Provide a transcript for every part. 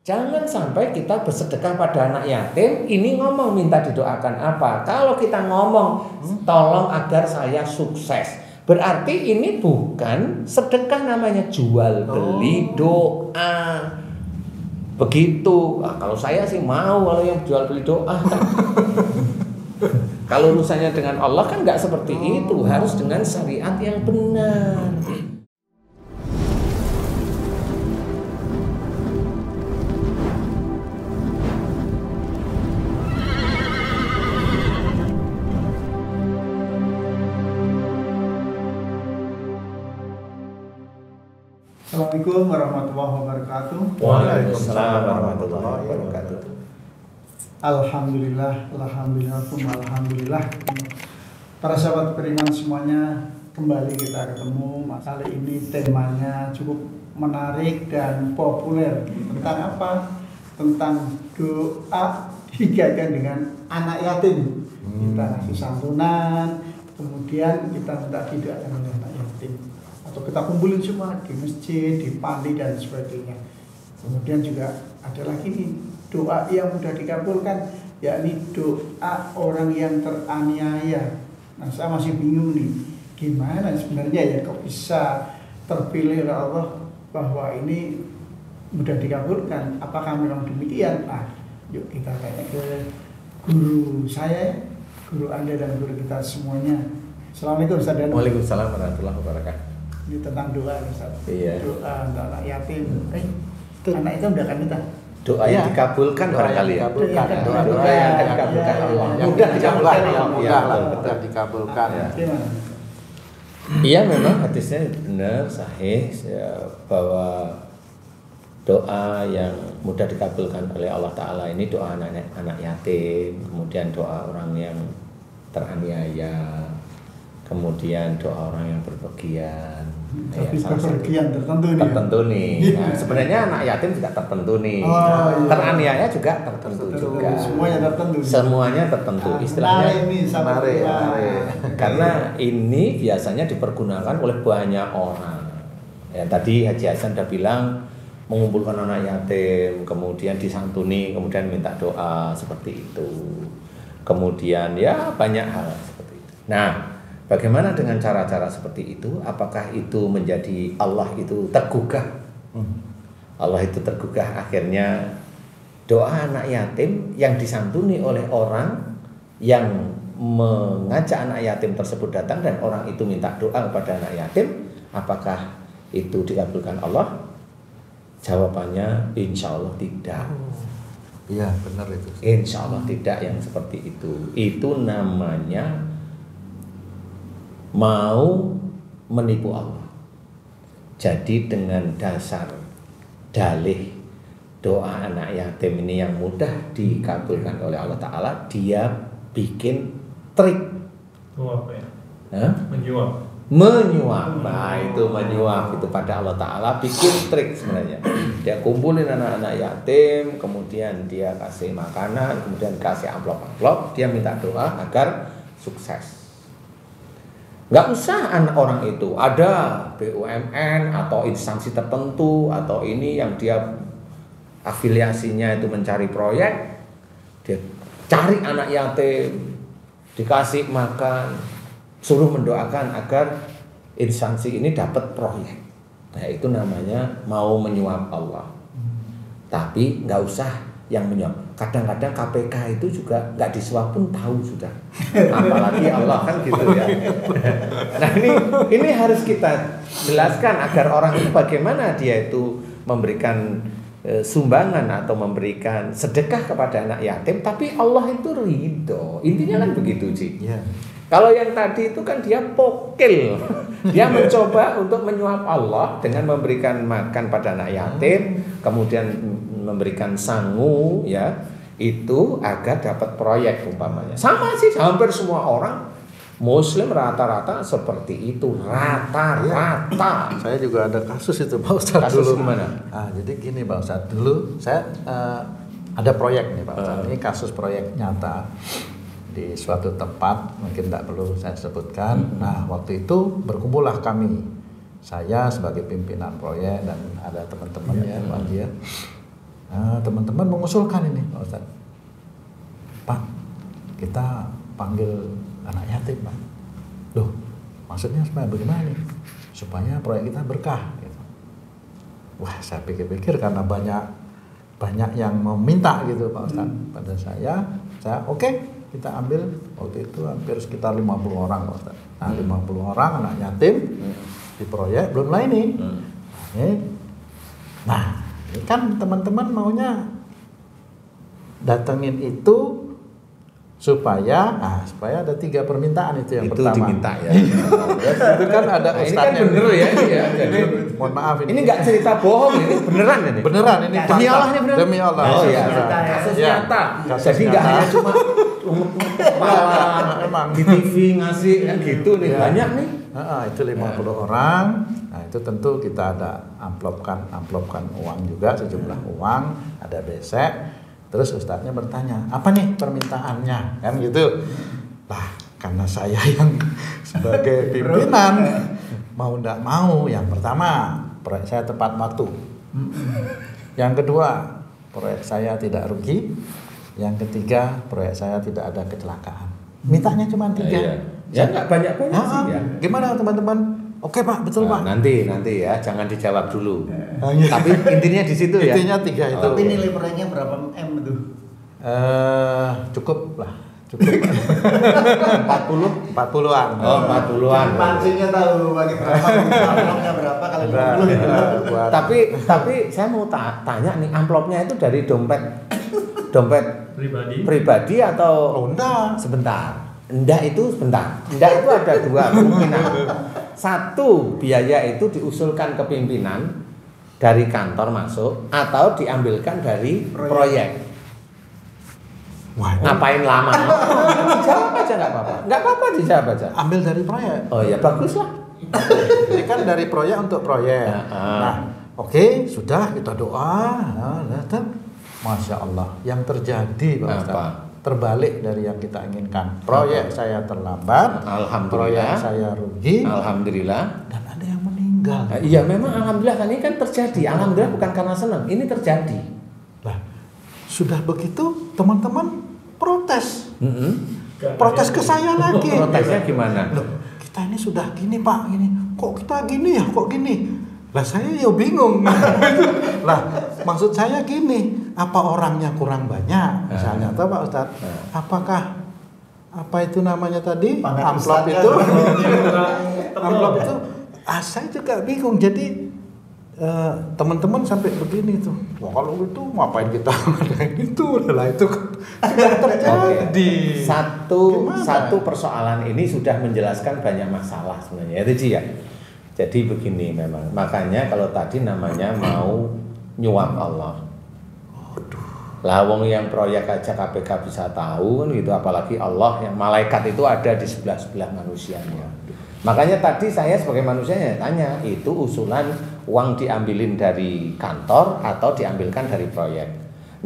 Jangan sampai kita bersedekah pada anak yatim, ini ngomong minta didoakan apa. Kalau kita ngomong tolong agar saya sukses, berarti ini bukan sedekah, namanya jual beli doa. Begitu. Nah, kalau saya sih mau kalau yang jual beli doa. Kalau urusannya dengan Allah kan nggak seperti itu, harus dengan syariat yang benar. Assalamualaikum warahmatullahi wabarakatuh. Waalaikumsalam warahmatullahi wabarakatuh. Alhamdulillah, alhamdulillah. Para sahabat beriman semuanya, kembali kita ketemu. Kali ini temanya cukup menarik dan populer. Tentang apa? Tentang doa dikaitkan dengan anak yatim. Kita ngasih santunan, kemudian kita minta didoakan oleh anak yatim. Atau kita kumpulin semua di masjid, di panti dan sebagainya. Kemudian juga ada lagi nih doa yang mudah dikabulkan, yakni doa orang yang teraniaya. Nah, saya masih bingung nih, gimana sebenarnya ya kok bisa terpilih oleh Allah bahwa ini mudah dikabulkan? Apakah memang demikian? Nah, yuk kita tanya ke guru saya, guru Anda dan guru kita semuanya. Assalamualaikum Ustaz Dan. Waalaikumsalam warahmatullahi wabarakatuh. Ini tentang doa Ustaz. Iya. Doa untuk anak yatim. Anak itu udah kan kita. Doa yang dikabulkan barangkali ya. Doa yang dikabulkan Allah. Mudah dikabulkan, mudah dikabulkan. Iya, memang hadisnya benar sahih ya, bahwa doa yang mudah dikabulkan oleh Allah Ta'ala ini doa anak yatim, kemudian doa orang yang teraniaya, kemudian doa orang yang berpergian. Tapi berpergian tertentu nih. Nah, sebenarnya anak yatim juga tertentu nih. Teraniaya juga tertentu juga. Semuanya tertentu. Istilahnya mari. Karena ini biasanya dipergunakan oleh banyak orang. Ya, tadi Haji Hasan sudah bilang mengumpulkan anak yatim, kemudian disantuni, kemudian minta doa seperti itu. Kemudian ya banyak hal seperti itu. Nah, bagaimana dengan cara-cara seperti itu? Apakah itu menjadi Allah itu tergugah? Allah itu tergugah, akhirnya doa anak yatim yang disantuni oleh orang yang mengajak anak yatim tersebut datang dan orang itu minta doa kepada anak yatim, apakah itu dikabulkan Allah? Jawabannya insya Allah tidak. Iya, benar itu. Insya Allah tidak yang seperti itu. Itu namanya mau menipu Allah. Jadi dengan dasar dalih doa anak yatim ini yang mudah dikabulkan oleh Allah Ta'ala, dia bikin trik. Apa ya? Menyuap. Nah, itu menyuap itu pada Allah Ta'ala, bikin trik sebenarnya. Dia kumpulin anak-anak yatim, kemudian dia kasih makanan, kemudian kasih amplop-amplop, dia minta doa agar sukses. Nggak usah anak orang itu ada BUMN atau instansi tertentu atau ini yang dia afiliasinya itu mencari proyek, dia cari anak yatim, dikasih makan, suruh mendoakan agar instansi ini dapat proyek. Nah, itu namanya mau menyuap Allah. Tapi nggak usah yang menyuap. Kadang-kadang KPK itu juga nggak disuap pun tahu sudah. Apalagi Allah kan gitu ya. Nah, ini harus kita jelaskan agar orang itu bagaimana dia itu memberikan sumbangan atau memberikan sedekah kepada anak yatim, tapi Allah itu ridho. Intinya kan begitu sih. Yeah. Kalau yang tadi itu kan dia pokil, dia mencoba untuk menyuap Allah dengan memberikan makan pada anak yatim, kemudian memberikan sangu, ya itu agar dapat proyek umpamanya. Sama sih, hampir semua orang Muslim rata-rata seperti itu, rata-rata. Saya juga ada kasus itu Pak Ustadz. Kasus dulu. Gimana? Jadi gini Pak Ustadz, dulu saya ada proyek nih Pak Ustadz. Ini kasus proyek nyata di suatu tempat, mungkin tidak perlu saya sebutkan. Nah, waktu itu berkumpullah kami, saya sebagai pimpinan proyek dan ada teman-temannya Pak Dia. teman-teman mengusulkan ini Pak Ustadz. Pak, kita panggil anak yatim Pak. Loh, maksudnya supaya bagaimana nih? Supaya proyek kita berkah gitu. Wah, saya pikir-pikir karena banyak yang meminta gitu Pak Ustadz pada saya oke, kita ambil waktu itu hampir sekitar 50 orang Pak Ustadz. Nah, 50 orang anak yatim di proyek belum lain nih. Nah, ini kan teman-teman maunya datengin itu supaya ada 3 permintaan itu yang itu pertama. diminta ya. Itu kan ada Nah, ini kan ustadznya. bener ya ini ya. Jadi Mohon maaf ini nggak cerita bohong, ini beneran ini. Beneran ini Demi fakta. Allah ini beneran. Demi Allah. Oh iya. Kasus Kasus Ya. nyata. Kasus Jadi nggak nyata. hanya cuma kepala Memang. di TV ngasih kan gitu nih, Ya. banyak nih. Itu 50 orang. Nah, itu tentu kita ada amplopkan uang juga, sejumlah uang, ada besek. Terus ustadznya bertanya, apa nih permintaannya? Kan gitu. Lah, karena saya yang sebagai pimpinan mau ndak mau, yang pertama proyek saya tepat waktu. Yang kedua, proyek saya tidak rugi. Yang ketiga, proyek saya tidak ada kecelakaan. Mintanya cuma 3. Iya. Ya nggak banyak-banyak sih ya. Gimana teman-teman? Oke Pak, betul Pak. Nanti ya, jangan dijawab dulu. Iya. Tapi intinya di situ ya. Intinya 3 itu. Tapi nilai proyeknya berapa M itu? Cukup lah. Cukup. 40-an. Oh, 40-an. Pancingnya tahu bagi berapa, amplopnya berapa kali 50 itu. Buat- Tapi saya mau tanya nih, amplopnya itu dari dompet pribadi atau enggak. sebentar? Enggak itu sebentar. Enggak itu ada 2 kemungkinan. Satu, biaya itu diusulkan ke pimpinan dari kantor masuk atau diambilkan dari proyek. Wah, Ngapain lama? Dijawab aja nggak apa-apa. Nggak apa-apa dijawab aja. ambil dari proyek. Oh ya bagus lah. Ini kan dari proyek untuk proyek. Nah, oke, sudah kita doa. Nah, dan Masya Allah, yang terjadi Pak Ustadz, Apa? terbalik dari yang kita inginkan. Proyek saya terlambat, Alhamdulillah. proyek saya rugi, Alhamdulillah. dan ada yang meninggal. Nah, iya memang alhamdulillah kan ini kan terjadi. Alhamdulillah bukan karena senang, ini terjadi. Lah, sudah begitu teman-teman protes. Protes ke saya lagi. Protesnya gimana? Loh, kita ini sudah gini Pak, gini. Kok kita gini ya? Kok gini? Lah saya ya bingung. Lah, maksud saya gini, apa orangnya kurang banyak? Misalnya atau Pak Ustadz, apakah apa itu namanya tadi? Pangkat Amplop ustadznya itu. kurang Amplop itu saya juga bingung. Jadi teman-teman sampai begini tuh. Wah, kalau itu ngapain kita ngadain itu? Lah itu sudah terjadi. Satu persoalan ini sudah menjelaskan banyak masalah sebenarnya. Itu Ji ya. Jadi begini memang. Makanya kalau tadi namanya mau nyuap Allah. Lah wong yang proyek aja KPK bisa tahu kan gitu, apalagi Allah yang malaikat itu ada di sebelah-sebelah manusianya. Makanya tadi saya sebagai manusianya tanya, itu usulan uang diambilin dari kantor atau diambilkan dari proyek.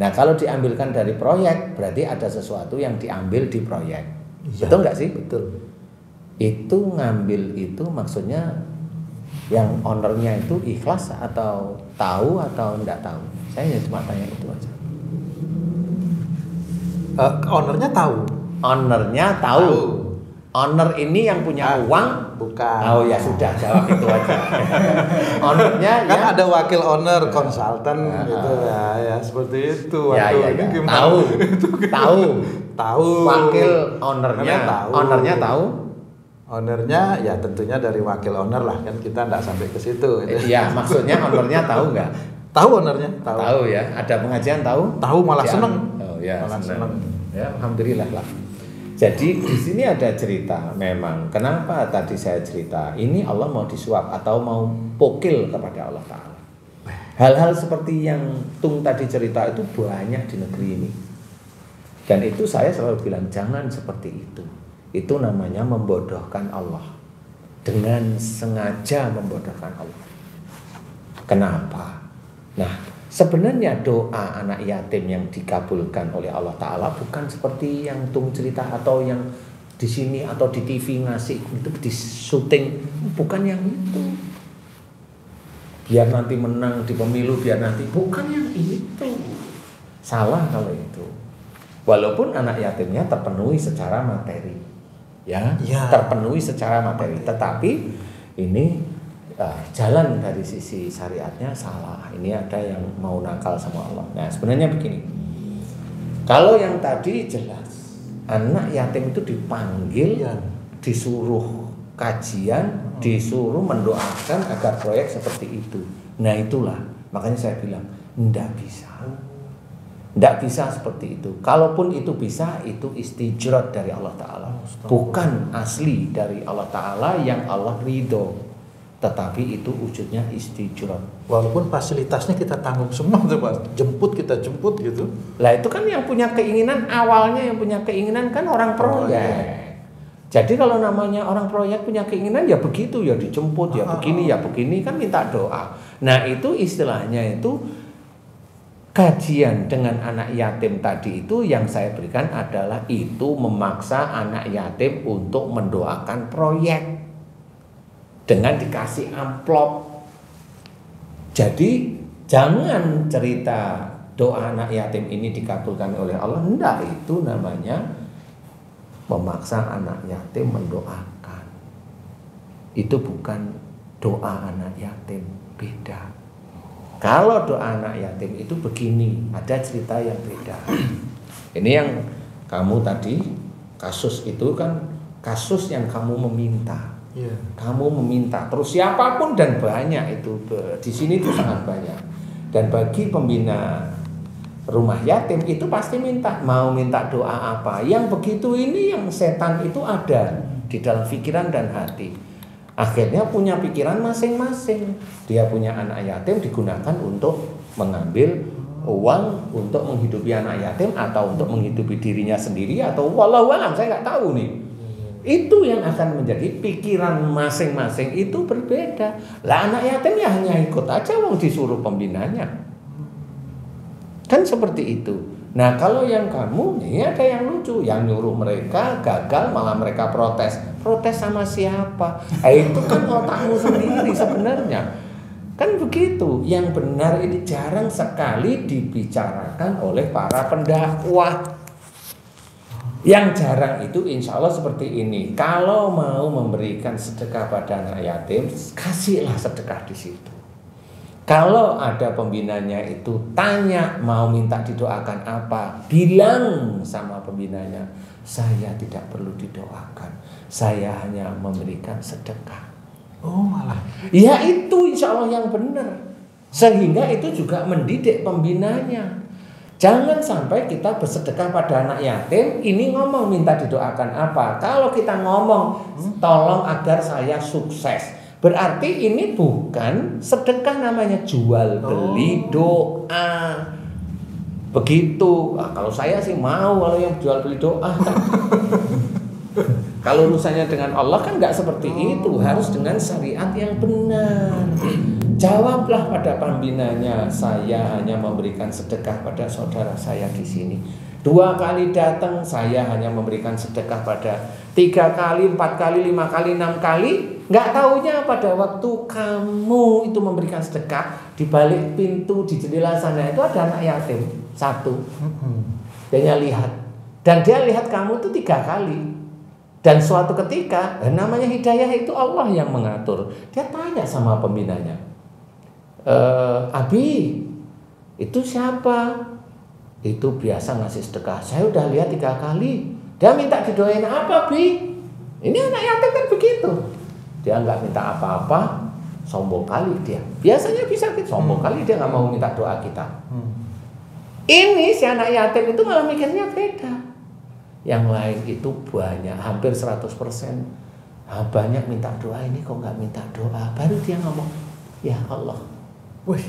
Nah kalau diambilkan dari proyek berarti ada sesuatu yang diambil di proyek. Iya, Betul nggak sih? Betul. Itu ngambil itu maksudnya yang ownernya itu ikhlas atau tahu atau enggak tahu? Saya cuma tanya itu aja. Ownernya tahu. Ownernya tahu. Owner ini yang punya uang? Bukan. Oh ya sudah, jawab itu aja. Ownernya Kan ya ada wakil owner, konsultan gitu ya seperti itu. ya, Waduh, ya, ini ya. gimana? Tahu. Tahu. Wakil ownernya tahu. Ownernya tahu? Ownernya ya tentunya dari wakil owner lah, kan kita enggak sampai ke situ gitu. Iya, maksudnya ownernya tahu nggak? Tahu ownernya? Tahu ya. Ada pengajian tahu? Tahu, malah Ya. seneng. Oh ya, Malah seneng. seneng. Ya, alhamdulillah lah. Jadi di sini ada cerita memang. Kenapa tadi saya cerita? Ini Allah mau disuap atau mau pokil kepada Allah Ta'ala. Hal-hal seperti yang Tung tadi cerita itu banyak di negeri ini. Dan itu saya selalu bilang jangan seperti itu. Itu namanya membodohkan Allah. Dengan sengaja membodohkan Allah. Kenapa? Nah, sebenarnya doa anak yatim yang dikabulkan oleh Allah Ta'ala bukan seperti yang Tung cerita atau yang di sini atau di TV ngasih itu di syuting, bukan yang itu. Biar nanti menang di pemilu, biar nanti bukan yang itu. Salah kalau itu. Walaupun anak yatimnya terpenuhi secara materi, ya. Terpenuhi secara materi, tetapi ini jalan dari sisi syariatnya salah. Ini ada yang mau nakal sama Allah. Nah, sebenarnya begini. Kalau yang tadi jelas, anak yatim itu dipanggil, disuruh kajian, disuruh mendoakan agar proyek seperti itu. Nah, itulah makanya saya bilang enggak bisa. Enggak bisa seperti itu. Kalaupun itu bisa, itu istijrat dari Allah Ta'ala, bukan asli dari Allah Ta'ala yang Allah ridho. Tetapi itu wujudnya istijrat. Walaupun fasilitasnya kita tanggung semua tuh Pak, kita jemput gitu. Lah itu kan yang punya keinginan, awalnya yang punya keinginan kan orang proyek. Jadi kalau namanya orang proyek punya keinginan ya begitu, ya dijemput, ya begini kan minta doa. Nah itu istilahnya itu kajian dengan anak yatim tadi itu yang saya berikan adalah itu memaksa anak yatim untuk mendoakan proyek. Dengan dikasih amplop. Jadi jangan cerita doa anak yatim ini dikabulkan oleh Allah. Enggak, itu namanya memaksa anak yatim mendoakan. Itu bukan doa anak yatim, beda. Kalau doa anak yatim itu begini, ada cerita yang beda. Ini yang kamu tadi, kasus itu kan kasus yang kamu meminta. Kamu meminta terus siapapun dan banyak itu di sini itu sangat banyak. Dan bagi pembina rumah yatim itu pasti mau minta doa apa. Yang begitu ini yang setan itu ada di dalam pikiran dan hati. Akhirnya punya pikiran masing-masing. Dia punya anak yatim digunakan untuk mengambil uang untuk menghidupi anak yatim atau untuk menghidupi dirinya sendiri atau wallahu alam, saya nggak tahu nih. Itu yang akan menjadi pikiran masing-masing itu berbeda. Lah anak yatim ya hanya ikut aja wong disuruh pembinanya. Kan seperti itu. Nah kalau yang kamu, ini ada yang lucu. Yang nyuruh mereka gagal malah mereka protes. Protes sama siapa? Itu kan otakmu sendiri sebenarnya. Kan begitu. Yang benar ini jarang sekali dibicarakan oleh para pendakwah. Yang jarang itu insya Allah seperti ini. Kalau mau memberikan sedekah pada anak yatim, kasihlah sedekah di situ. Kalau ada pembinanya itu tanya mau minta didoakan apa, bilang sama pembinanya, saya tidak perlu didoakan, saya hanya memberikan sedekah. Oh malah. Ya itu insya Allah yang benar. Sehingga itu juga mendidik pembinanya. Jangan sampai kita bersedekah pada anak yatim, ini ngomong minta didoakan apa. Kalau kita ngomong tolong agar saya sukses, berarti ini bukan sedekah, namanya jual beli doa. Begitu. Nah, kalau saya sih mau kalau yang jual beli doa. Kalau urusannya dengan Allah kan nggak seperti itu, harus dengan syariat yang benar. Jawablah pada pembinanya, saya hanya memberikan sedekah pada saudara saya di sini. 2 kali datang, saya hanya memberikan sedekah pada 3 kali, 4 kali, 5 kali, 6 kali. Nggak taunya pada waktu kamu itu memberikan sedekah, di balik pintu di jendela sana itu ada anak yatim 1. Dia lihat, dan dia lihat kamu itu 3 kali. Dan suatu ketika, namanya hidayah itu Allah yang mengatur. Dia tanya sama pembinanya, Abi, itu siapa? Itu biasa ngasih sedekah. Saya udah lihat 3 kali. Dia minta didoain apa, Bi? Ini anak yatim kan begitu. Dia nggak minta apa-apa, sombong kali dia. Biasanya bisa gitu, sombong kali dia nggak mau minta doa kita. Ini si anak yatim itu malah mikirnya beda. Yang lain itu banyak, hampir 100%. Banyak minta doa, ini kok nggak minta doa? Baru dia ngomong, ya Allah. Wih,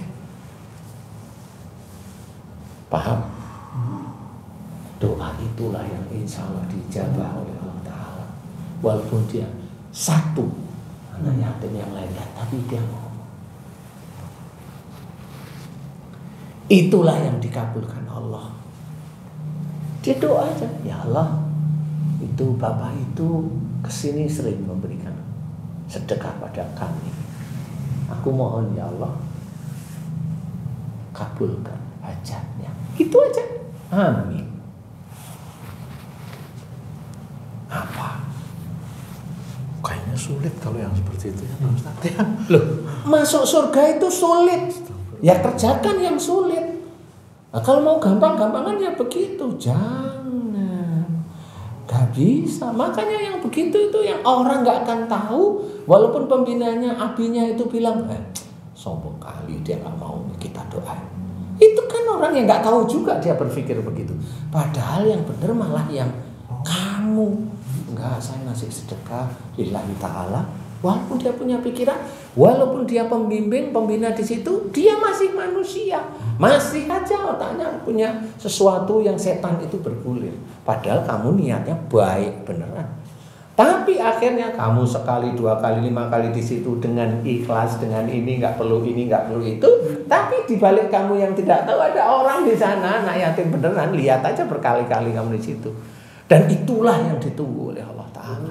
paham? Doa itulah yang insya Allah dijabah oleh Allah Ta'ala. Walaupun dia 1 anak yatim yang lainnya, tapi dia ngomong. Itulah yang dikabulkan Allah. Dia doa aja, ya Allah, itu bapak itu kesini sering memberikan sedekah pada kami. Aku mohon ya Allah, kabulkan hajatnya. Itu aja. Amin. Apa? Kayaknya sulit kalau yang seperti itu ya Pak Ustaz. Ya. Loh, masuk surga itu sulit. Ya kerjakan yang sulit. Nah, kalau mau gampang-gampangan ya begitu. Jangan. Gak bisa. Makanya yang begitu itu yang orang gak akan tahu. Walaupun pembinanya, abinya itu bilang, sombong kali dia gak mau kita doa. Itu kan orang yang gak tahu juga dia berpikir begitu. Padahal yang benar malah yang kamu. Enggak, saya ngasih sedekah lillahi ta'ala. Walaupun dia punya pikiran, walaupun dia pembimbing, pembina di situ, dia masih manusia. Masih aja otaknya punya sesuatu yang setan itu bergulir. Padahal kamu niatnya baik beneran. Tapi akhirnya kamu sekali, 2 kali, 5 kali di situ dengan ikhlas, dengan ini nggak perlu ini, nggak perlu itu. Tapi di balik kamu yang tidak tahu ada orang di sana, anak yatim beneran. Lihat aja berkali-kali kamu di situ. Dan itulah yang ditunggu oleh Allah Ta'ala.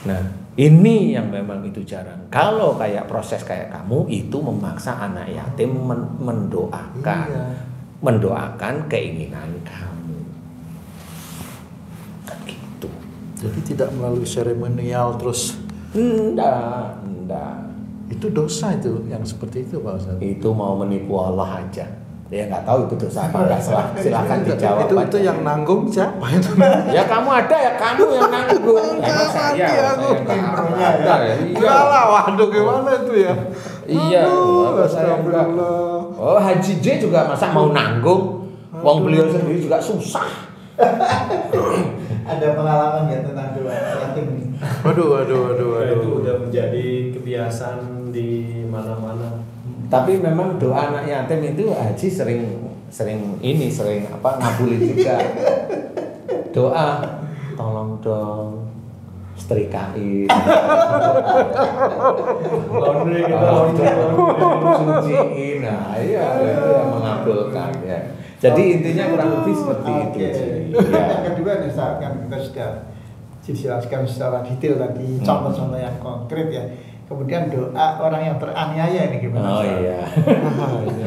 Nah, ini yang memang itu jarang. Kalau kayak proses kayak kamu itu memaksa anak yatim mendoakan, mendoakan keinginan kamu. Kan gitu. Jadi tidak melalui seremonial terus. Enggak. Itu dosa itu yang seperti itu Pak Ustaz. Itu mau menipu Allah aja. Ya nggak tahu itu dosa apa enggak, silakan dijawab. Itu yang nanggung siapa itu? Ya kamu ada ya kamu yang nanggung. Emang saya nggak ada ya. Iya lah, waduh gimana itu ya? Iya. Astagfirullah. Oh Haji J juga masa mau nanggung? Wong beliau sendiri juga susah. Ada pengalaman nggak tentang doa yatim ini? Waduh. Itu udah menjadi kebiasaan di mana-mana. Tapi memang doa anak yatim itu Haji sering ngabulin juga. Doa tolong dong setrikain. Laundry kita cuciin. Nah, iya mengabulkan ya. Jadi intinya kurang lebih seperti itu. Ya. Yang kedua nih saat kan kita sudah dijelaskan secara detail tadi contoh-contoh yang konkret ya. Kemudian doa orang yang teraniaya ini gimana? Oh iya.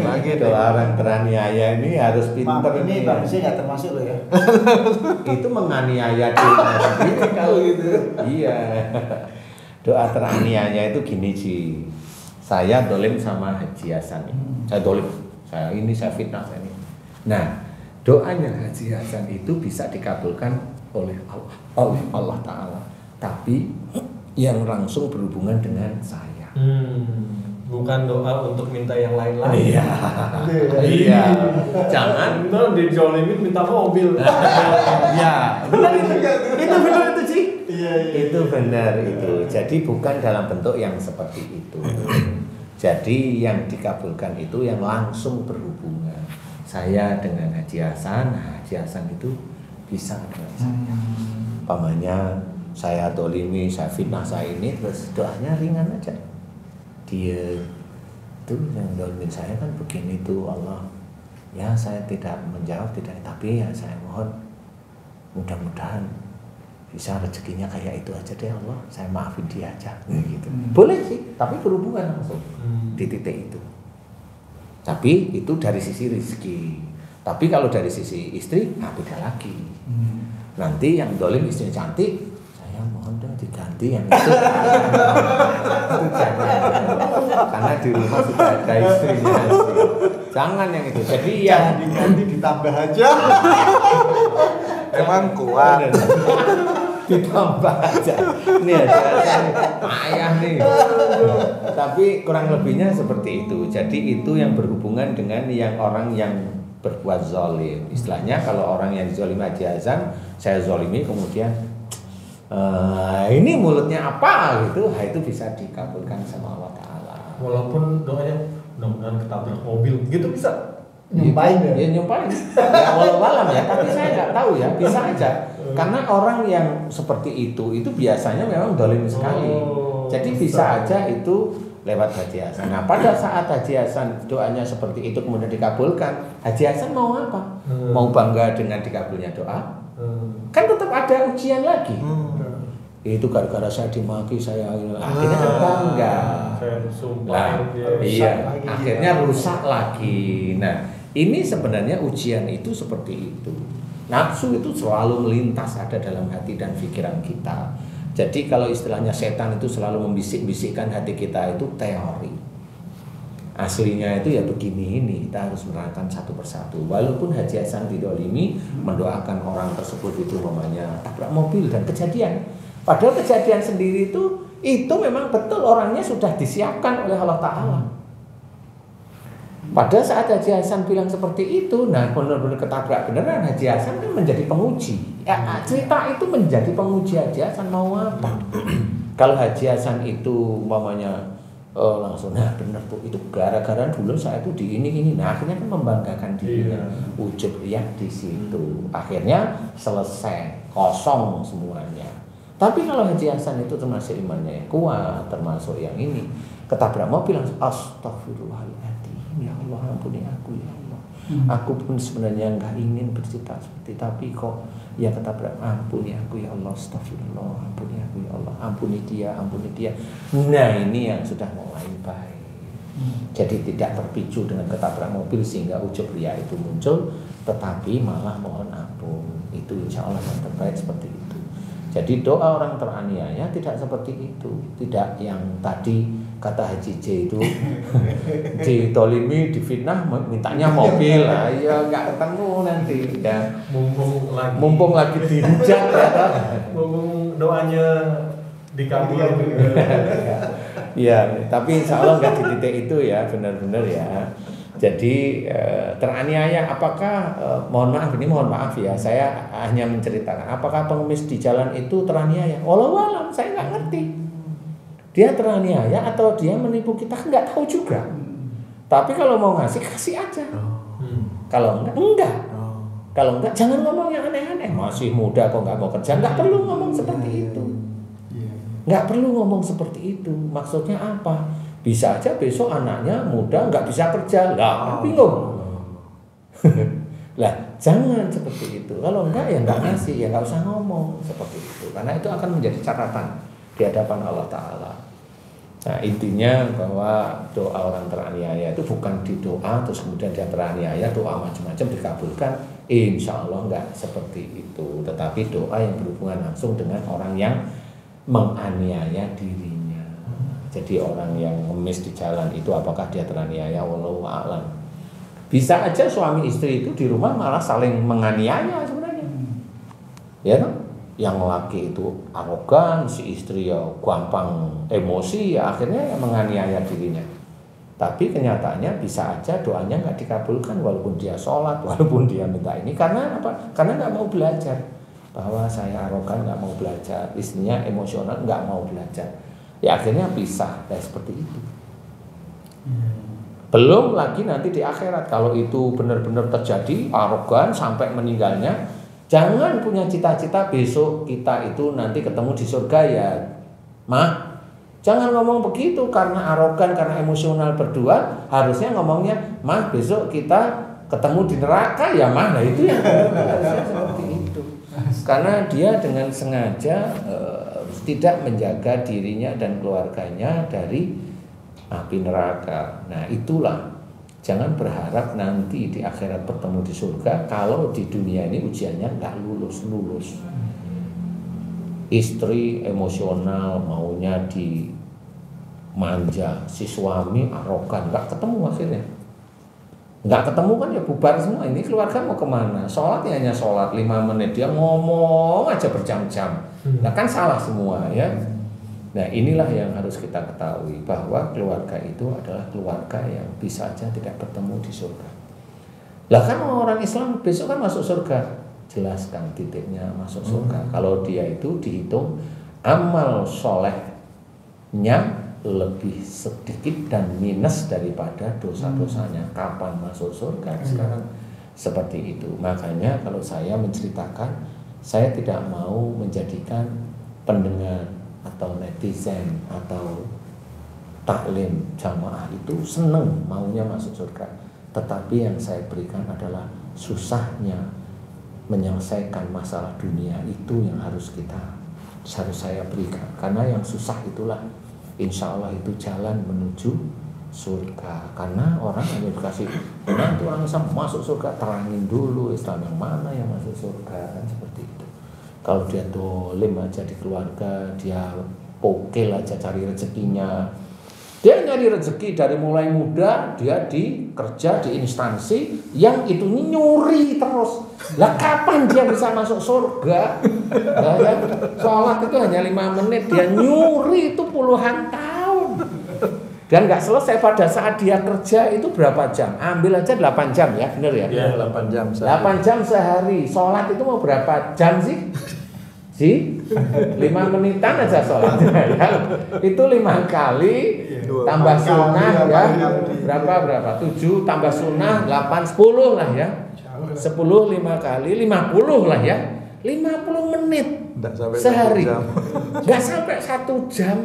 Lagi doa orang teraniaya ini harus pintar. Ini bagusnya nggak termasuk loh ya. Itu menganiaya dirinya sendiri kalau gitu. Iya. Doa teraniaya itu gini Ji. Saya dolim sama Haji Hasan. Saya dolim. Saya fitnah ini. Nah, doanya Haji Hasan itu bisa dikabulkan oleh Allah Ta'ala. Tapi yang langsung berhubungan dengan saya. Bukan doa untuk minta yang lain-lain. Iya. Jangan benar dijolimin minta mobil. Iya. Benar itu benar itu Ci. Iya. Itu benar itu. Jadi bukan dalam bentuk yang seperti itu. Jadi yang dikabulkan itu yang langsung berhubungan. Saya dengan Haji Hasan, Haji Hasan itu bisa dengan saya. Pamannya saya dolimi, saya fitnah saya ini, terus doanya ringan aja. Dia tuh yang dolimin saya kan begini tuh Allah. Ya saya tidak menjawab tapi ya saya mohon mudah-mudahan bisa rezekinya kayak itu aja deh Allah. Saya maafin dia aja. Gitu. Boleh sih, tapi berhubungan langsung di titik itu. Tapi itu dari sisi rezeki. Tapi kalau dari sisi istri, nah beda lagi. Nanti yang dolim istrinya cantik, mohon dong diganti yang itu. Itu jangan. Karena di rumah sudah ada istrinya. Jangan yang itu. Jadi yang diganti ditambah aja. Emang kuat. ditambah aja. Ini ada payah nih. Tapi kurang lebihnya seperti itu. Jadi itu yang berhubungan dengan yang orang yang berbuat zalim. Istilahnya kalau orang yang dizalimi Haji Hasan, saya zalimi kemudian ini mulutnya apa gitu, itu bisa dikabulkan sama Allah Ta'ala. Walaupun doanya mudah-mudahan ketabrak mobil gitu bisa Nyumpain ya? Ya nyumpain. Ya walau-walam ya, tapi saya nggak tahu ya, bisa aja. Karena orang yang seperti itu biasanya memang dolim sekali. Jadi bisa aja itu lewat Haji Hasan. Nah pada saat Haji Hasan doanya seperti itu kemudian dikabulkan, Haji Hasan mau apa? Mau bangga dengan dikabulnya doa? Kan tetap ada ujian lagi. Itu gara-gara saya dimaki, saya akhirnya bangga. Saya Nah, sumpah iya, lagi. akhirnya rusak lagi. Nah, ini sebenarnya ujian itu seperti itu. Nafsu itu selalu melintas ada dalam hati dan pikiran kita. Jadi kalau istilahnya setan itu selalu membisik-bisikkan hati kita itu teori. Aslinya itu ya begini ini, kita harus menerangkan satu persatu. Walaupun Haji Hasan didolimi mendoakan orang tersebut itu namanya tabrak mobil dan kejadian. Padahal kejadian sendiri itu memang betul orangnya sudah disiapkan oleh Allah Ta'ala. Pada saat Haji Hasan bilang seperti itu, nah benar-benar ketabrak beneran, Haji Hasan kan menjadi penguji. Ya, cerita itu menjadi penguji Haji Hasan mau apa? Kalau Haji Hasan itu umpamanya langsung, nah benar Bu, itu gara-gara dulu saya itu di ini, nah akhirnya kan membanggakan dirinya, ujub riak di situ, akhirnya selesai, kosong semuanya. Tapi kalau Haji Hasan itu termasuk imannya yang kuat, termasuk yang ini, ketabrak mobil langsung astagfirullahaladzim, ya Allah ampuni aku ya Allah, aku pun sebenarnya nggak ingin bercerita seperti, tapi kok ya ketabrak, ampuni aku ya Allah, astagfirullah, ampuni aku ya Allah, ampuni dia. Nah ini yang sudah mulai baik. Jadi tidak terpicu dengan ketabrak mobil sehingga ujub riya itu muncul, tetapi malah mohon ampun. Itu insya Allah yang terbaik seperti itu. Jadi doa orang teraniaya tidak seperti itu, tidak yang tadi kata Haji J itu ditolimi, difitnah, mintanya mobil, lah ya nggak ketemu nanti ya. Mumpung lagi dihujat ya, mumpung doanya dikabulin. Ya, tapi insya Allah nggak di titik itu ya, benar-benar ya. Jadi teraniaya, apakah mohon maaf ya, saya hanya menceritakan apakah pengemis di jalan itu teraniaya? Wallahu alam, saya nggak ngerti. Dia teraniaya atau dia menipu kita, nggak tahu juga. Tapi kalau mau ngasih, kasih aja. Kalau enggak. Kalau enggak, jangan ngomong yang aneh-aneh. Masih muda kok nggak mau kerja, nggak perlu ngomong seperti itu. Nggak perlu ngomong seperti itu. Maksudnya apa? Bisa aja besok anaknya muda nggak bisa kerja, lah bingung. Lah jangan seperti itu. Kalau enggak ya nggak ngasih, ya nggak usah ngomong seperti itu. Karena itu akan menjadi catatan di hadapan Allah Ta'ala. Nah intinya bahwa doa orang teraniaya itu bukan di doa terus kemudian dia teraniaya, doa macam-macam dikabulkan. Insya Allah nggak seperti itu. Tetapi doa yang berhubungan langsung dengan orang yang menganiaya dirinya. Jadi orang yang ngemis di jalan itu apakah dia teraniaya? Wallahu a'lam. Bisa aja suami istri itu di rumah malah saling menganiaya sebenarnya. Ya kan? Yang laki itu arogan, si istri ya gampang emosi, ya akhirnya ya menganiaya dirinya. Tapi kenyataannya bisa aja doanya nggak dikabulkan walaupun dia sholat, walaupun dia minta ini. Karena apa? Karena nggak mau belajar. Bahwa saya arogan, nggak mau belajar, istrinya emosional, nggak mau belajar. Ya akhirnya pisah, ya seperti itu. Belum lagi nanti di akhirat, kalau itu benar-benar terjadi arogan sampai meninggalnya, jangan punya cita-cita besok kita itu nanti ketemu di surga ya, Mah. Jangan ngomong begitu karena arogan, karena emosional berdua. Harusnya ngomongnya, Mah besok kita ketemu di neraka ya, Mah. Nah itu yang harusnya seperti itu. Karena dia dengan sengaja tidak menjaga dirinya dan keluarganya dari api neraka. Nah itulah, jangan berharap nanti di akhirat bertemu di surga kalau di dunia ini ujiannya nggak lulus. Istri emosional maunya dimanja, si suami arogan, nggak ketemu akhirnya. Nggak ketemu kan ya bubar semua. Ini keluarga mau kemana? Sholat ya hanya sholat 5 menit, dia ngomong aja berjam-jam. Nah kan salah semua ya. Nah inilah yang harus kita ketahui, bahwa keluarga itu adalah keluarga yang bisa aja tidak bertemu di surga. Lah kan orang Islam besok kan masuk surga, jelaskan titiknya masuk surga. Kalau dia itu dihitung amal solehnya lebih sedikit dan minus daripada dosa-dosanya. Kapan masuk surga? Sekarang seperti itu. Makanya kalau saya menceritakan, saya tidak mau menjadikan pendengar atau netizen atau taklim jamaah itu seneng maunya masuk surga. Tetapi yang saya berikan adalah susahnya menyelesaikan masalah dunia, itu yang harus saya berikan. Karena yang susah itulah insya Allah itu jalan menuju surga. Karena orang hanya dikasih nanti orang Islam masuk surga, terangin dulu Islam yang mana yang masuk surga, kan seperti itu. Kalau dia dolim aja di keluarga, dia pokil aja cari rezekinya, dia nyari rezeki dari mulai muda, dia kerja di instansi yang itu nyuri terus. Lah kapan dia bisa masuk surga? Nah, ya, sholat itu hanya 5 menit, dia nyuri itu puluhan tahun. Dan nggak selesai pada saat dia kerja itu berapa jam? Ambil aja 8 jam ya, bener ya? Iya, 8 jam sehari. 8 jam sehari. Sholat itu mau berapa jam sih? 5 menitan aja sholat ya. Itu 5 kali tambah sunnah ya. Berapa? 7 tambah sunnah 8, 10 lah ya. 10 5 kali 50 lah ya. 50 menit sehari. Nggak sampai 1 jam.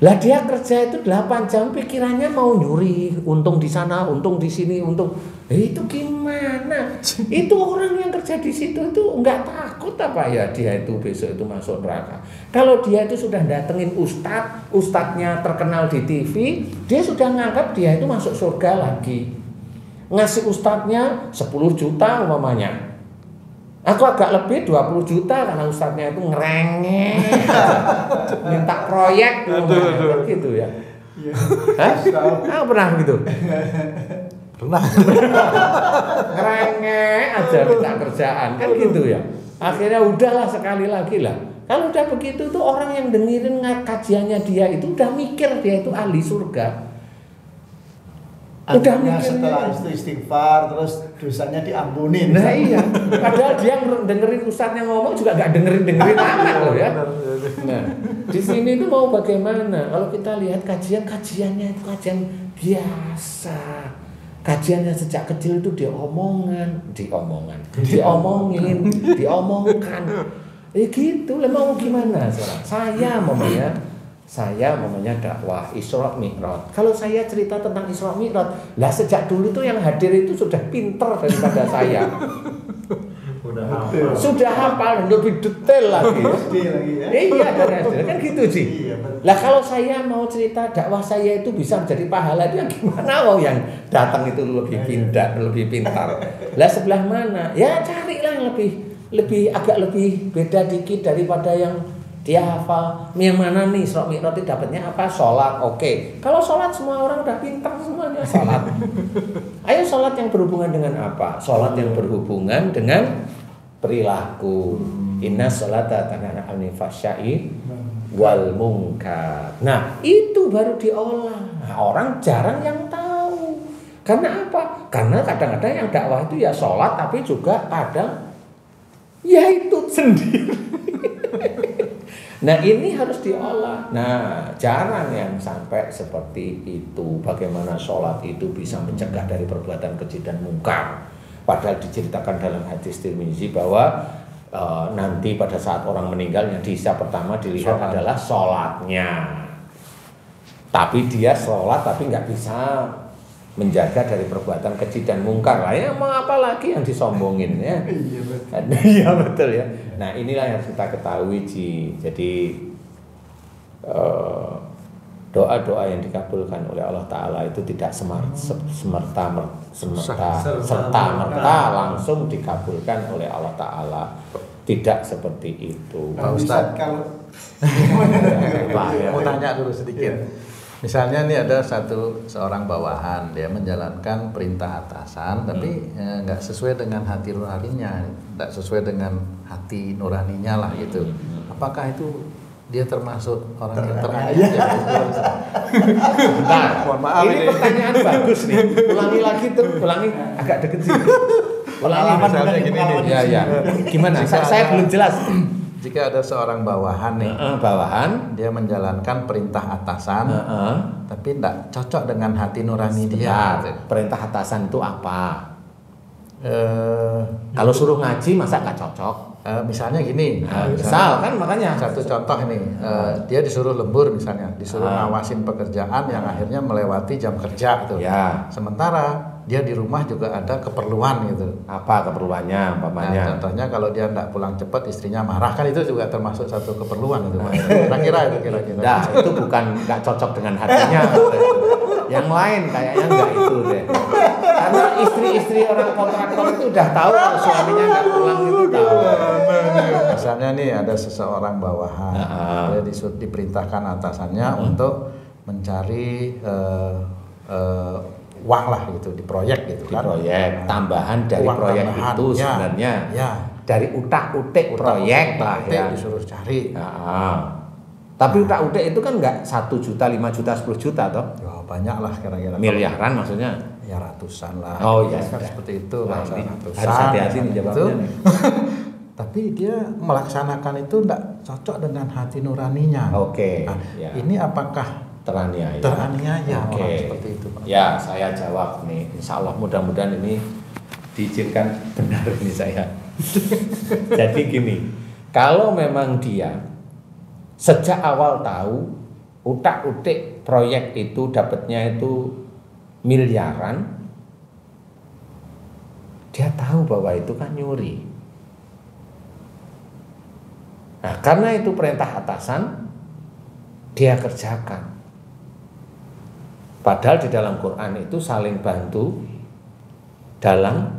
Lah dia kerja itu 8 jam, pikirannya mau nyuri, untung di sana, untung di sini, untung. Itu gimana? Itu orang yang kerja di situ itu nggak takut apa ya dia itu besok itu masuk neraka. Kalau dia itu sudah datengin ustadznya terkenal di TV, dia sudah nganggap dia itu masuk surga lagi. Ngasih ustadznya 10 juta umpamanya. Aku agak lebih 20 juta karena ustadznya itu ngerengek, minta proyek gitu ya. Hah? Aku pernah gitu. Pernah. Ngerengek aja minta kerjaan kan gitu ya. Akhirnya udahlah sekali lagi lah. Kalau udah begitu tuh orang yang dengerin kajiannya dia itu udah mikir dia itu ahli surga. Udah Artinya mikirnya. setelah itu istighfar terus dosanya diampuni. Nah iya, padahal dia dengerin ustadznya ngomong juga gak dengerin amat loh ya. Nah, di sini itu mau bagaimana? Kalau kita lihat kajiannya itu kajian biasa. Kajiannya sejak kecil itu diomongkan. Gitu, lah mau gimana sekarang? Saya mamanya dakwah Isra Mi'raj. Kalau saya cerita tentang Isra Mi'raj, lah sejak dulu tuh yang hadir itu sudah pinter daripada saya. Sudah hafal dan lebih detail lagi. Ya? Iya, kan gitu sih. Iya, Lah kalau saya mau cerita dakwah saya itu bisa menjadi pahala, itu yang gimana? yang datang itu lebih pintar. Lah sebelah mana? Ya carilah yang lebih agak lebih beda dikit daripada yang dia hafal. Yang mana nih Isra Mi'raj itu dapatnya apa? Sholat, oke. Kalau sholat semua orang udah pintar semuanya sholat. Ayo sholat yang berhubungan dengan apa? Sholat yang berhubungan dengan perilaku. Inna sholata tanha 'anil fahsya'i wal munkar. Nah itu baru diolah. Nah, orang jarang yang tahu. Karena apa? Karena kadang-kadang yang dakwah itu ya sholat, tapi juga kadang ya itu sendiri. Nah ini harus diolah. Nah jarang yang sampai seperti itu. Bagaimana sholat itu bisa mencegah dari perbuatan keji dan mungkar. Padahal diceritakan dalam hadis Tirmizi bahwa nanti pada saat orang meninggal yang dihisab pertama dilihat adalah sholatnya. Tapi dia sholat tapi nggak bisa menjaga dari perbuatan keji dan mungkar lah ya, mau apa lagi yang disombongin ya. Iya betul ya. Nah inilah yang harus kita ketahui Ji. Jadi doa-doa yang dikabulkan oleh Allah Ta'ala itu tidak serta-merta langsung dikabulkan oleh Allah Ta'ala. Tidak seperti itu. Pak Ustadz, kalau mau tanya dulu sedikit. Misalnya nih ada seorang bawahan, dia menjalankan perintah atasan, tapi nggak sesuai dengan hati nuraninya, nggak sesuai dengan hati nuraninya lah gitu. Apakah itu dia termasuk orang yang teraniaya? Bentar, mohon maaf ini pertanyaan bagus nih. Ulangi agak deket sih. Ulangi misalnya gini nih. Ya. Gimana? Saya belum jelas. Jika ada seorang bawahan nih, dia menjalankan perintah atasan, tapi tidak cocok dengan hati nurani dia. Perintah atasan itu apa? Kalau suruh ngaji masa nggak cocok? Misalnya gini, misal kan makanya satu contoh nih, dia disuruh lembur misalnya, disuruh ngawasin pekerjaan yang akhirnya melewati jam kerja gitu. Ya. Sementara dia di rumah juga ada keperluan gitu. Apa keperluannya Nah, umpamanya? contohnya kalau dia tidak pulang cepat istrinya marah, kan itu juga termasuk satu keperluan itu. Kira-kira. Nah, itu nggak cocok dengan hatinya. Yang lain kayaknya nggak itu deh. Karena istri-istri orang kontraktor itu udah tahu kalau suaminya nggak pulang itu tahu. Misalnya nih ada seseorang bawahan, dia diperintahkan atasannya untuk mencari uang lah gitu di proyek gitu Di kan. proyek tambahan dari Uang proyek tambahan, itu ya, sebenarnya ya. dari utak-utik proyek lah ya. Disuruh cari. Tapi utak-utik itu kan nggak 1 juta, 5 juta, 10 juta toh? Ya, banyak lah kira-kira. Miliaran maksudnya? Ya ratusan lah. Oh iya, kan sudah. seperti itu. Nah, bahasa ini ratusan. harus hati-hati nih itu. jawabnya nih. Tapi dia melaksanakan itu tidak cocok dengan hati nuraninya. Oke, Nah, ya. ini apakah Teraniaya. teraniaya Oke. orang seperti itu, Pak? Ya, saya jawab nih. Insya Allah mudah-mudahan ini diizinkan benar ini saya. Jadi gini, kalau memang dia sejak awal tahu utak-utik proyek itu dapatnya itu miliaran, dia tahu bahwa itu kan nyuri. Nah, karena itu perintah atasan, dia kerjakan. Padahal di dalam Quran itu saling bantu dalam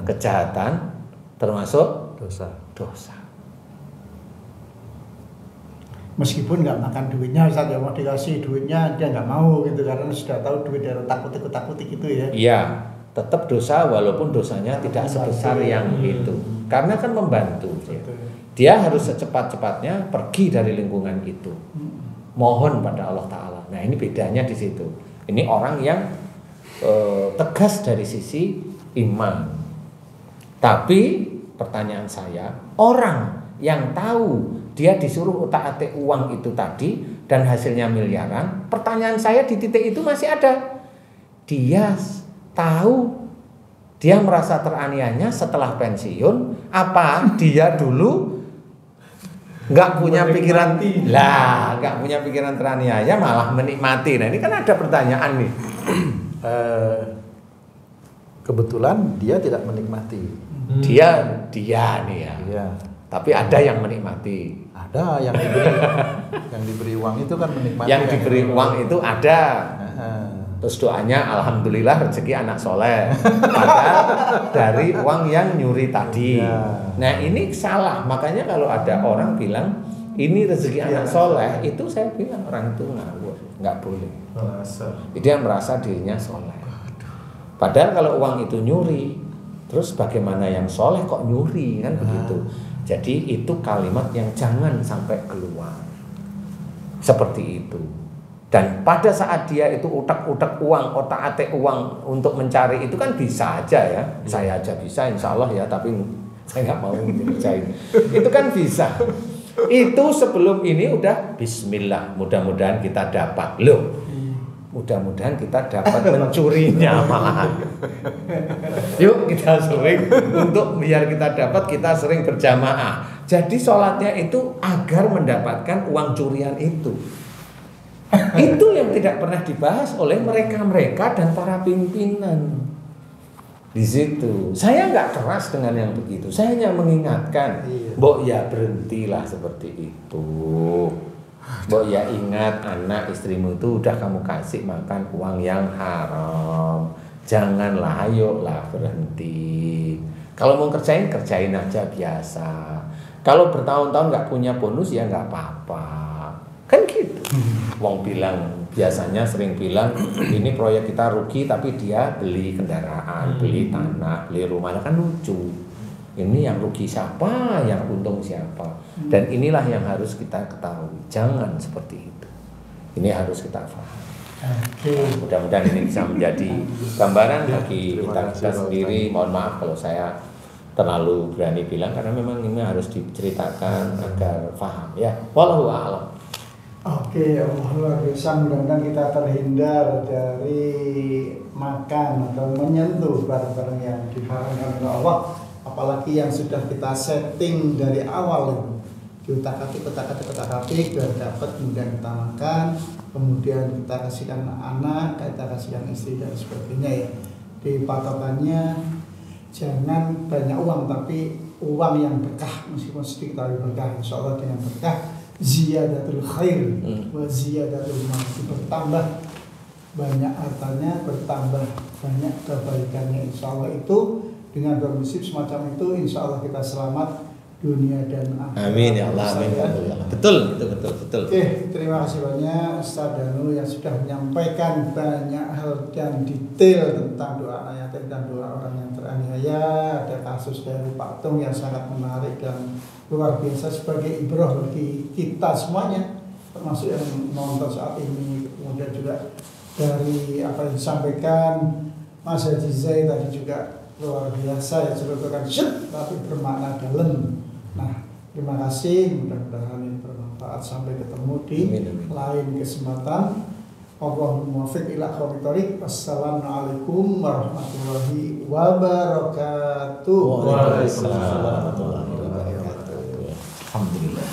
kejahatan termasuk dosa. Meskipun nggak makan duitnya, Ustaz, ya mau dikasih duitnya dia nggak mau gitu karena sudah tahu duit dari takut-takut gitu ya. Iya, tetap dosa walaupun dosanya tidak sebesar yang itu. Karena kan membantu dia. Dia harus secepat-cepatnya pergi dari lingkungan itu. Mohon pada Allah Ta'ala. Nah, ini bedanya di situ. Ini orang yang tegas dari sisi iman. Tapi pertanyaan saya, orang yang tahu dia disuruh utak-atik uang itu tadi dan hasilnya miliaran, pertanyaan saya di titik itu masih ada. Dia tahu, dia merasa teraniaya setelah pensiun, apa dia dulu nggak punya pikiran nggak punya pikiran teraniaya, malah menikmati. Nah, ini kan ada pertanyaan nih. Kebetulan dia tidak menikmati. Dia nih ya. Iya. Tapi ada yang menikmati. Ada yang diberi uang itu kan menikmati. Yang diberi uang itu ada. Nah, Terus doanya alhamdulillah rezeki anak soleh. Padahal dari uang yang nyuri tadi. Ya. Nah, ini salah. Makanya kalau ada orang bilang ini rezeki anak soleh, itu saya bilang orang itu ngawur, nggak boleh. Dia merasa dirinya soleh. Padahal kalau uang itu nyuri, terus bagaimana yang soleh kok nyuri kan begitu. Jadi itu kalimat yang jangan sampai keluar. Seperti itu. Dan pada saat dia itu utak-utak uang, otak-atik uang untuk mencari itu kan bisa aja ya. Saya aja bisa insya Allah ya, tapi saya nggak mau ngerjain. Itu kan bisa. Itu sebelum ini udah bismillah, mudah-mudahan kita dapat. Loh, mudah-mudahan kita dapat mencurinya malahan. Yuk kita sering untuk biar kita dapat, kita sering berjamaah. Jadi sholatnya itu agar mendapatkan uang curian itu. Itu yang tidak pernah dibahas oleh mereka-mereka dan para pimpinan. Di situ saya nggak keras dengan yang begitu. Saya hanya mengingatkan, Mbok ya berhentilah seperti itu. Mbok ya ingat anak istrimu itu udah kamu kasih makan uang yang haram. Janganlah, ayolah berhenti. Kalau mau kerjain aja biasa. Kalau bertahun-tahun nggak punya bonus ya nggak apa-apa. Kan gitu. Wong bilang, biasanya sering bilang ini proyek kita rugi tapi dia beli kendaraan, beli tanah, beli rumah, kan lucu. Ini yang rugi siapa, yang untung siapa. Dan inilah yang harus kita ketahui. Jangan seperti itu. Ini harus kita paham. Mudah-mudahan ini bisa menjadi gambaran bagi kita sendiri. Mohon maaf kalau saya terlalu berani bilang, karena memang ini harus diceritakan agar paham ya. Wallahu a'lam. Oke, Allah luar biasa. Mudah-mudahan kita terhindar dari makan atau menyentuh barang-barang yang diharamkan oleh Allah. Apalagi yang sudah kita setting dari awal itu, diutak-atik biar dapat, kemudian kita makan, kemudian kita kasihkan anak, kita kasihkan istri dan sebagainya ya. Patokannya jangan banyak uang, tapi uang yang berkah, meskipun sedikit tapi berkah. Insya Allah dengan berkah ziyadatul khair wa ziyadatul mal, bertambah banyak hartanya, bertambah banyak kebaikannya. Insya Allah itu dengan berprinsip semacam itu, insya Allah kita selamat dunia dan akhirat. Amin ya Allah, amin ya Allah. Betul, itu betul. Oke, terima kasih banyak Ustaz Danu yang sudah menyampaikan banyak hal dan detail tentang doa anak yatim dan doa orang yang teraniaya. Ada kasus dari Pak Tung yang sangat menarik dan luar biasa sebagai ibrah bagi kita semuanya, termasuk yang nonton saat ini. Kemudian juga dari apa yang disampaikan Mas Haji Zai tadi juga luar biasa ya, celutukan tapi bermakna dalam. Nah, terima kasih, mudah-mudahan ini bermanfaat. Sampai ketemu di lain kesempatan. Allahumma muwaffiq ila aqwamit thoriq. Wassalamualaikum warahmatullahi wabarakatuh. Waalaikumsalam warahmatullahi wabarakatuh. Alhamdulillah.